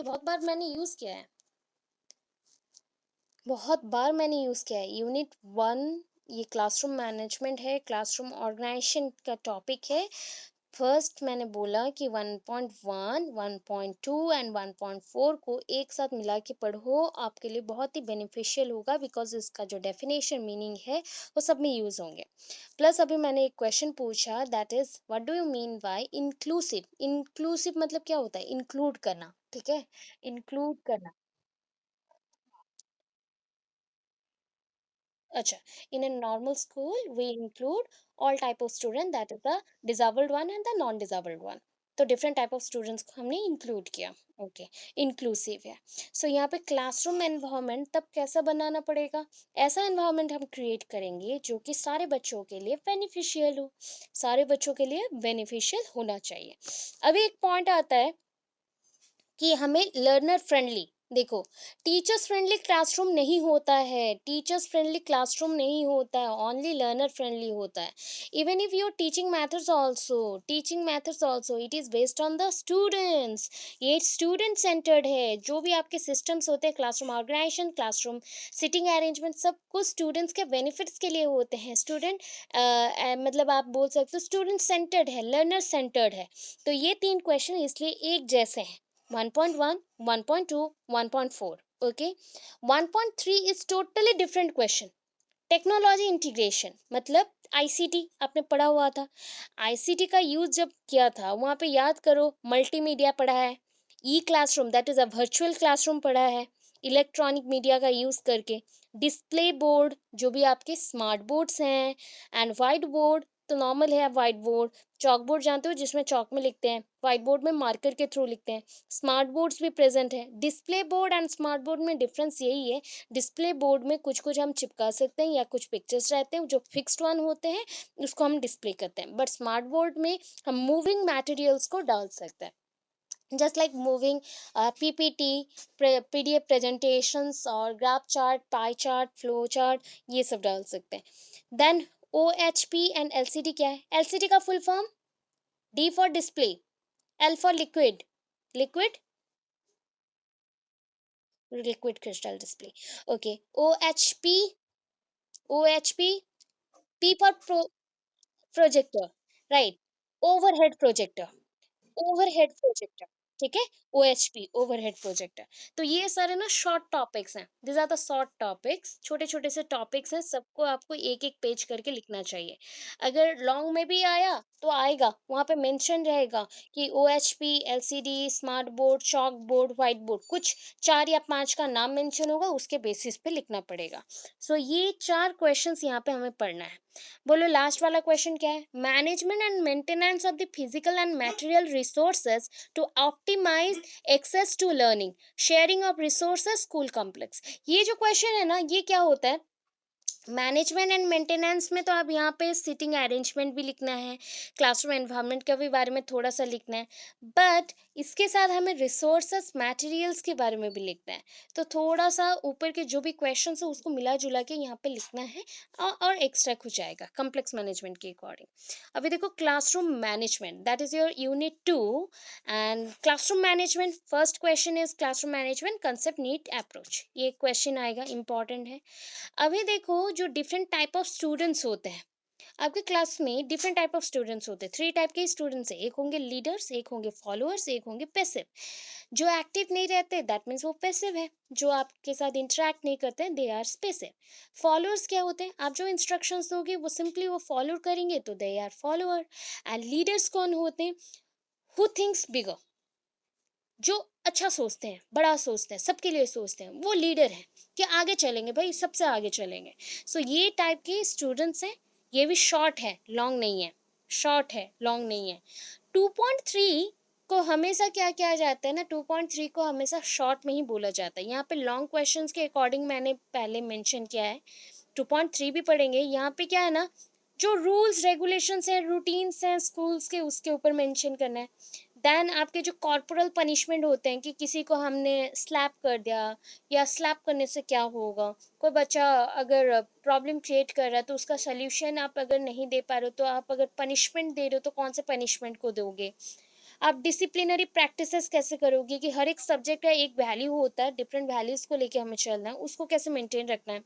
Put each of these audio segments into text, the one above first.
ये बहुत बार मैंने यूज़ किया है। बहुत बार मैंने यूज़ किया है। यूनिट 1 ये क्लासरूम मैनेजमेंट है, क्लासरूम ऑर्गेनाइजेशन का टॉपिक है। फर्स्ट मैंने बोला कि 1.1, 1.2 एंड 1.4 को एक साथ मिला के पढ़ो, आपके लिए बहुत ही बेनिफिशियल होगा बिकॉज़ इसका जो डेफिनेशन मीनिंग है, वो सब में यूज़ होंगे। प्लस अभी मैंने एक क्वेश्चन पूछा that is what do you mean by inclusive? Inclusive मतलब क्या होता है? इंक्लूड करना, ठीक है? इंक्लूड करना। Acha. In a normal school, we include all type of student that is the disabled one and the non-disabled one. तो different type of students को हमने इंक्लूड किया। ओके, इंक्लूसिव है। सो यहाँ पे क्लासरूम एनवायरनमेंट तब कैसा बनाना पड़ेगा? ऐसा एनवायरनमेंट हम क्रिएट करेंगे जो कि सारे बच्चों के लिए बेनिफिशियल हो, सारे बच्चों के लिए बेनिफिशियल होना चाहिए। अभी एक पॉइंट आता है कि हमें लर्नर फ्रेंडली, देखो, टीचर्स फ्रेंडली क्लासरूम नहीं होता है, टीचर्स फ्रेंडली क्लासरूम नहीं होता है, ओनली लर्नर फ्रेंडली होता है। Even if your teaching methods also it is based on the students. ये स्टूडेंट सेंटर्ड है। जो भी आपके सिस्टम्स होते हैं, classroom organisation, classroom sitting arrangement, सब कुछ स्टूडेंट्स के बेनिफिट्स के लिए होते हैं। मतलब आप बोल सकते हो स्टूडेंट सेंटर्ड है, लर्नर सेंटर्ड है। तो ये तीन क्वेश्चन इसलिए एक जैसे हैं। 1.1, 1.2, 1.4. Okay. 1.3 is totally different question. Technology integration मतलब आईसीटी आपने पढ़ा हुआ था। आईसीटी का यूज जब किया था वहाँ पे याद करो, मल्टीमीडिया पढ़ा है, e classroom that is a virtual classroom पढ़ा है, इलेक्ट्रॉनिक मीडिया का यूज करके, डिस्प्ले बोर्ड जो भी आपके स्मार्ट बोर्ड्स हैं, एंड वाइट बोर्ड तो नॉर्मल है। वाइट बोर्ड, चॉक बोर्ड जानते हो जिसमें चॉक में लिखते हैं, वाइट बोर्ड में मार्कर के थ्रू लिखते हैं। स्मार्ट बोर्ड्स भी प्रेजेंट है। Display board and smart board में डिफरेंस यही है, डिस्प्ले बोर्ड में कुछ कुछ हम चिपका सकते हैं या कुछ पिक्चर्स रहते हैं जो फिक्स्ड वन होते हैं, उसको हम डिस्प्ले करते हैं। बट स्मार्ट बोर्ड में हम मूविंग मटेरियल्स को डाल सकते हैं, just like moving PPT, PDF presentations और graph chart, pie chart, flow chart, ये सब डाल सकते हैं। Then O H P and LCD क्या है? एलसीडी का full form, D for display, L for liquid, liquid liquid crystal display. Okay, O H P, O H P, P for projector, right? Overhead projector, overhead projector, ठीक है? OHP, overhead projector. तो ये सारे ना short topics हैं, this are the short topics, छोटे छोटे से टॉपिक्स हैं, सबको आपको एक एक पेज करके लिखना चाहिए। अगर लॉन्ग में भी आया तो आएगा, वहां पे मेंशन रहेगा कि OHP, LCD, smart board, chalk board, white board, कुछ 4 या 5 का नाम मेंशन होगा, उसके बेसिस पे लिखना पड़ेगा। सो ये 4 क्वेश्चंस यहाँ पे हमें पढ़ना है। बोलो लास्ट वाला क्वेश्चन क्या है? Management and maintenance of the physical and material resources to optimise access to learning, sharing of resources school complex. ये जो क्वेश्चन है ना, ये क्या होता है? मैनेजमेंट एंड मेंटेनेंस में तो आप यहाँ पे सिटिंग अरेंजमेंट भी लिखना है, क्लासरूम एनवायरनमेंट के भी बारे में थोड़ा सा लिखना है, बट इसके साथ हमें रिसोर्सेस मटेरियल्स के बारे में भी लिखना है। तो थोड़ा सा ऊपर के जो भी क्वेश्चन है उसको मिला जुला के यहाँ पे लिखना है, और एक्स्ट्रा कुछ आएगा कम्प्लेक्स मैनेजमेंट के अकॉर्डिंग। अभी देखो classroom management that is your unit 2, and classroom management first question is classroom management concept need approach, ये क्वेश्चन आएगा, इंपॉर्टेंट है। अभी देखो जो डिफरेंट टाइप ऑफ स्टूडेंट्स होते हैं, आपके क्लास में डिफरेंट टाइप ऑफ स्टूडेंट्स होते हैं, 3 टाइप के स्टूडेंट्स हैं, एक होंगे लीडर्स, एक होंगे फॉलोअर्स, एक होंगे पैसिव। जो एक्टिव नहीं रहते दैट मीन्स वो पैसिव है, जो आपके साथ इंटरेक्ट नहीं करते दे आर पैसिव। फॉलोअर्स क्या होते हैं? आप जो इंस्ट्रक्शंस दोगे वो सिंपली वो फॉलो करेंगे तो they are follower. And leaders कौन होते हैं? हु थिंक्स बिगर, जो अच्छा सोचते हैं, बड़ा सोचते हैं, सबके लिए सोचते हैं, वो लीडर हैं कि आगे चलेंगे भाई, सबसे आगे चलेंगे। सो ये टाइप के स्टूडेंट्स हैं। ये भी शॉर्ट है, लॉन्ग नहीं है, शॉर्ट है, लॉन्ग नहीं है। 2.3 को हमेशा क्या किया जाता है ना, 2.3 को हमेशा शॉर्ट में ही बोला जाता है। यहाँ पे लॉन्ग क्वेश्चंस के अकॉर्डिंग मैंने पहले मेंशन किया है, 2.3 भी पढ़ेंगे। यहाँ पे क्या है ना, जो रूल्स रेगुलेशंस हैं, रूटीन्स हैं स्कूल्स के, उसके ऊपर मेंशन करना है। देन आपके जो कॉर्पोरल पनिशमेंट होते हैं कि किसी को हमने स्लैप कर दिया, या स्लैप करने से क्या होगा, कोई बच्चा अगर प्रॉब्लम क्रिएट कर रहा है तो उसका सोल्यूशन आप अगर नहीं दे पा रहे हो, तो आप अगर पनिशमेंट दे रहे हो तो कौन से पनिशमेंट को दोगे। आप डिसिप्लिनरी प्रैक्टिसेस कैसे करोगे कि हर एक सब्जेक्ट का एक वैल्यू होता है, डिफरेंट वैल्यूज को लेके हमें चलना है, उसको कैसे मेंटेन रखना है,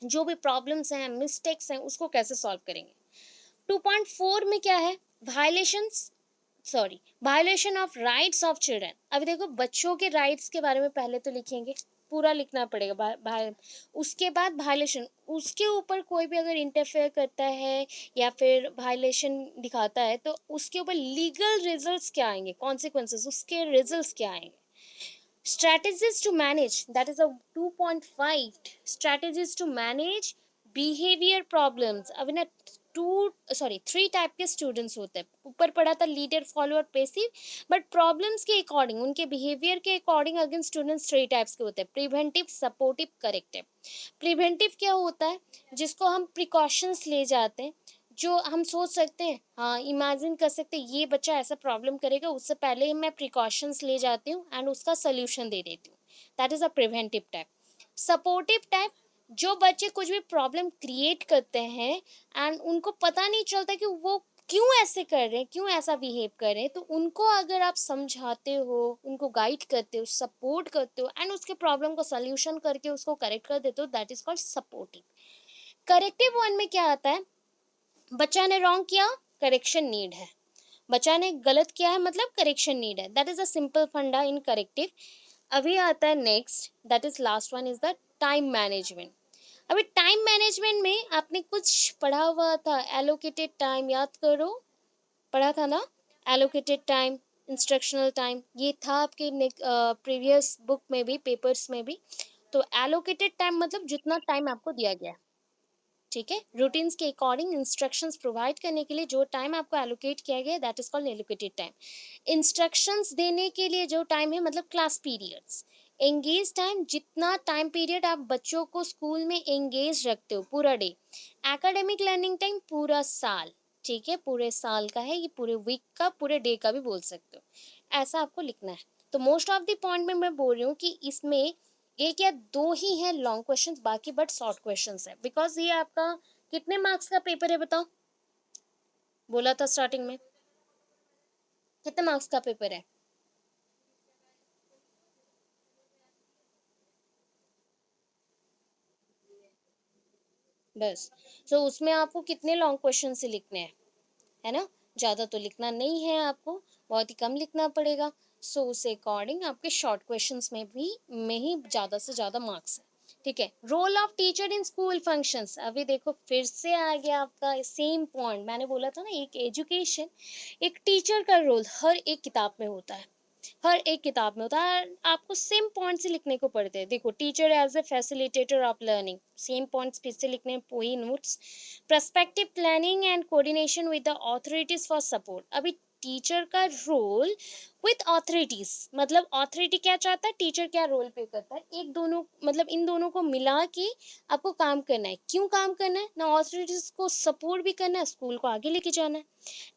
जो भी प्रॉब्लम्स हैं, मिस्टेक्स हैं, उसको कैसे सॉल्व करेंगे। 2.4 में क्या है, violations, sorry, violation of rights of children. अभी देखो बच्चों के राइट्स के बारे में पहले तो लिखेंगे, पूरा लिखना पड़ेगा उसके बाद वायलेशन, उसके ऊपर कोई भी अगर इंटरफेयर करता है या फिर वायलेशन दिखाता है तो उसके ऊपर लीगल रिजल्ट्स क्या आएंगे, कॉन्सिक्वेंसेस, उसके रिजल्ट्स क्या आएंगे। Strategies to manage, that is a 2.5, strategies to manage behavior problems। अभी ना थ्री टाइप के स्टूडेंट्स होते हैं, ऊपर पढ़ा था leader, follower, passive, but problems के अकॉर्डिंग, उनके बिहेवियर के according again students three types के होते हैं, प्रिवेंटिव, सपोर्टिव, करेक्टिव। प्रिवेंटिव क्या होता है, जिसको हम प्रिकॉशंस ले जाते हैं, जो हम सोच सकते हैं, हाँ इमेजिन कर सकते हैं ये बच्चा ऐसा प्रॉब्लम करेगा, उससे पहले ही मैं प्रिकॉशंस ले जाती हूँ एंड उसका सोल्यूशन दे देती हूँ, that is a preventive type. Supportive type, जो बच्चे कुछ भी प्रॉब्लम क्रिएट करते हैं एंड उनको पता नहीं चलता कि वो क्यों ऐसे कर रहे हैं, क्यों ऐसा बिहेव कर रहे हैं, तो उनको अगर आप समझाते हो, उनको गाइड करते हो, सपोर्ट करते हो एंड उसके प्रॉब्लम को सोल्यूशन करके उसको करेक्ट कर देते हो, that is called supportive. Corrective one में क्या आता है, बच्चा ने रॉन्ग किया, करेक्शन नीड है, बच्चा ने गलत किया है मतलब करेक्शन नीड है, दैट इज अ सिंपल फंडा इन करेक्टिव। अभी आता है next, that is last one, is the time management. अभी टाइम मैनेजमेंट में आपने कुछ पढ़ा हुआ था, एलोकेटेड टाइम, याद करो, पढ़ा था ना, एलोकेटेड टाइम, इंस्ट्रक्शनल टाइम, ये था आपके प्रीवियस बुक में भी, पेपर्स में भी। तो एलोकेटेड टाइम मतलब जितना टाइम आपको दिया गया है, ठीक है, रूटीन्स के अकॉर्डिंग इंस्ट्रक्शंस प्रोवाइड करने के लिए जो टाइम आपको एलोकेट किया गया, that is called allocated time. Instructions देने के लिए जो टाइम है मतलब क्लास पीरियड्स। एंगेज टाइम, जितना टाइम पीरियड आप बच्चों को स्कूल में एंगेज रखते हो पूरा डे। एकेडमिक लर्निंग टाइम पूरा साल, ठीक है, पूरे साल का है ये, पूरे वीक का, पूरे डे का भी बोल सकते हो, ऐसा आपको लिखना है। तो मोस्ट ऑफ द पॉइंट में मैं बोल रही हूँ कि इसमें एक या दो ही है लॉन्ग क्वेश्चंस, बाकी बट शॉर्ट क्वेश्चंस है, बिकॉज ये आपका कितने मार्क्स का पेपर है बताओ, बोला था स्टार्टिंग में, कितने मार्क्स का पेपर है। बस, सो उसमें आपको कितने लॉन्ग क्वेश्चन से लिखने हैं, है ना, ज़्यादा तो लिखना नहीं है आपको, बहुत ही कम लिखना पड़ेगा। सो उस अकॉर्डिंग आपके शॉर्ट क्वेश्चंस में ही ज़्यादा से ज़्यादा मार्क्स है, ठीक है। Role of teacher in school functions, अभी देखो फिर से आ गया आपका सेम पॉइंट, मैंने बोला था ना, एक एजुकेशन, एक टीचर का रोल हर एक किताब में होता है, हर एक किताब में होता है, आपको सेम पॉइंट से लिखने को पड़ते हैं। देखो, teacher as a facilitator of learning, same points फिर से लिखने हैं, पोई notes. Perspective planning and coordination with the authorities for support. अभी टीचर का रोल विथ ऑथोरिटीज, मतलब ऑथोरिटी क्या चाहता है, टीचर क्या रोल प्ले करता है, एक दोनों मतलब इन दोनों को मिला के आपको काम करना है। क्यों काम करना है ना, ऑथोरिटीज को सपोर्ट भी करना है, स्कूल को आगे लेके जाना है।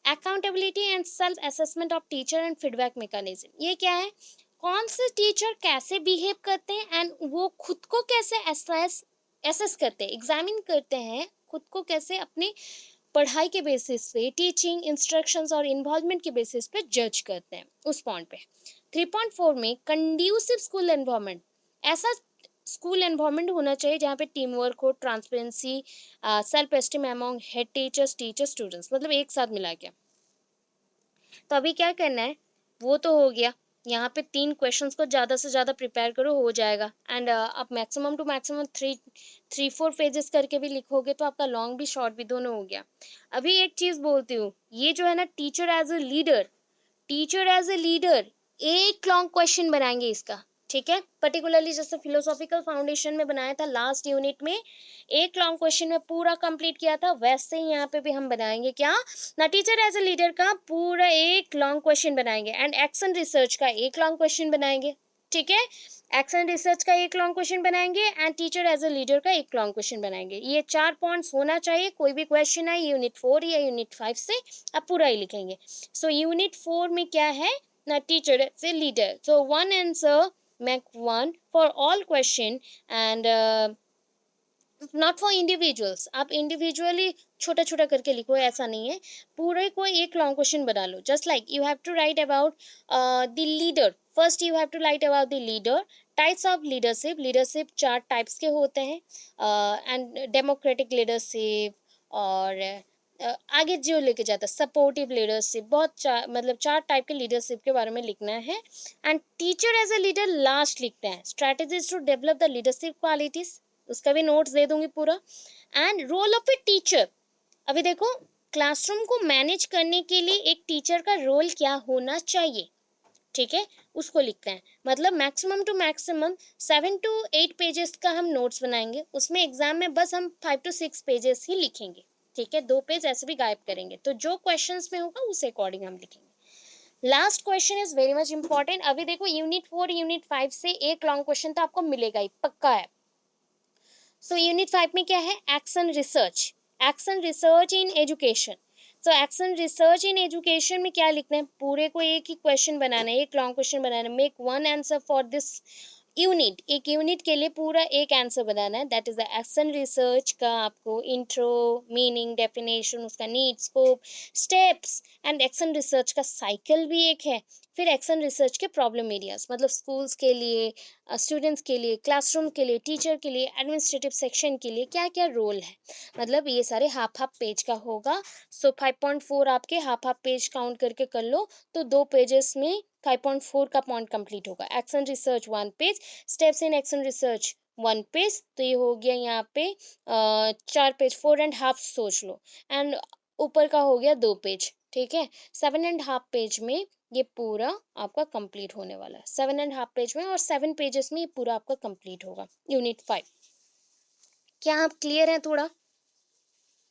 Accountability and self assessment of teacher and feedback mechanism, ये क्या है, कौन से टीचर कैसे बिहेव करते हैं एंड वो खुद को कैसे एसेस एसेस करते हैं, एग्जामिन करते हैं, खुद को कैसे अपने पढ़ाई के बेसिस पे, टीचिंग इंस्ट्रक्शंस और इन्वॉल्वमेंट के बेसिस पे जज करते हैं, उस पॉइंट पे। 3.4 में कंड्यूसिव स्कूल एनवायरनमेंट, ऐसा स्कूल एनवायरनमेंट होना चाहिए जहाँ पे टीम वर्क हो, transparency, self esteem among head teachers, teacher, students, मतलब एक साथ मिला के। तो अभी क्या करना है, वो तो हो गया, यहाँ पे 3 क्वेश्चंस को ज़्यादा से ज़्यादा प्रिपेयर करो, हो जाएगा। एंड आप मैक्सिमम टू मैक्सिमम 3-4 पेजेस करके भी लिखोगे तो आपका लॉन्ग भी शॉर्ट भी दोनों हो गया। अभी एक चीज़ बोलती हूँ, ये जो है ना, teacher as a leader, teacher as a leader, एक लॉन्ग क्वेश्चन बनाएंगे इसका, ठीक है, पर्टिकुलरली जैसे फिलोसॉफिकल फाउंडेशन में बनाया था लास्ट यूनिट में, एक लॉन्ग क्वेश्चन में पूरा कंप्लीट किया था, वैसे ही यहाँ पे भी हम बनाएंगे क्या ना, टीचर एज ए लीडर का पूरा एक लॉन्ग क्वेश्चन बनाएंगे एंड एक्शन रिसर्च का एक लॉन्ग क्वेश्चन बनाएंगे, ठीक है। एक्शन रिसर्च का एक लॉन्ग क्वेश्चन बनाएंगे and teacher as a leader का एक लॉन्ग क्वेश्चन बनाएंगे, ये 4 पॉइंट्स होना चाहिए, कोई भी क्वेश्चन आए यूनिट 4 या यूनिट 5 से आप पूरा ही लिखेंगे। So unit 4 में क्या है ना, teacher as a leader, so one answer make one for all question and not for individuals, आप इंडिविजुअली छोटा छोटा करके लिखो ऐसा नहीं है, पूरे को एक लॉन्ग क्वेश्चन बना लो। Just like you have to write about the leader, first you have to write about the leader, types of leadership, leadership चार टाइप्स के होते हैं, एंड डेमोक्रेटिक लीडरशिप, और आगे जो लेके जाता है सपोर्टिव लीडरशिप, बहुत मतलब चार टाइप के लीडरशिप के बारे में लिखना है। And teacher as a leader last लिखते हैं, strategies to develop the leadership qualities, उसका भी नोट्स दे दूंगी पूरा। And role of a teacher, अभी देखो क्लासरूम को मैनेज करने के लिए एक टीचर का रोल क्या होना चाहिए, ठीक है, उसको लिखते हैं। मतलब maximum to maximum 7 to 8 pages का हम नोट्स बनाएंगे, उसमें एग्जाम में बस हम 5 to 6 पेजेस ही लिखेंगे, ठीक है, 2 पेज ऐसे भी गायब करेंगे, तो जो क्वेश्चंस में होगा उस अकॉर्डिंग हम लिखेंगे। Last question is very much important. अभी देखो यूनिट 4 यूनिट 5 से एक लॉन्ग क्वेश्चन तो आपको मिलेगा ही, पक्का है। सो यूनिट 5 में क्या है, action research, action research in education. So action research in education में क्या लिखना है, पूरे को एक ही क्वेश्चन बनाना है, एक लॉन्ग क्वेश्चन बनाना है, make one answer for this unit, एक यूनिट के लिए पूरा एक आंसर बनाना है। That is the action research का आपको इंट्रो, मीनिंग, डेफिनेशन, उसका need, scope, steps, and action research का साइकिल भी एक है। फिर एक्शन रिसर्च के प्रॉब्लम एरियाज, मतलब स्कूल्स के लिए, स्टूडेंट्स के लिए, क्लासरूम के लिए, टीचर के लिए, एडमिनिस्ट्रेटिव सेक्शन के लिए क्या क्या रोल है, मतलब ये सारे हाफ हाफ पेज का होगा। सो 5.4 आपके हाफ हाफ पेज काउंट करके कर लो, तो 2 पेजेस में 5.4 का पॉइंट कंप्लीट होगा। Action research 1 page, steps in action research 1 page, तो ये हो गया यहाँ पे 4 पेज, 4.5 सोच लो, एंड ऊपर का हो गया 2 पेज, ठीक है। 7.5 पेज में ये पूरा आपका कंप्लीट होने वाला है, 7.5 पेज में, और 7 पेजेस में ये पूरा आपका कंप्लीट होगा यूनिट 5। क्या आप क्लियर हैं थोड़ा?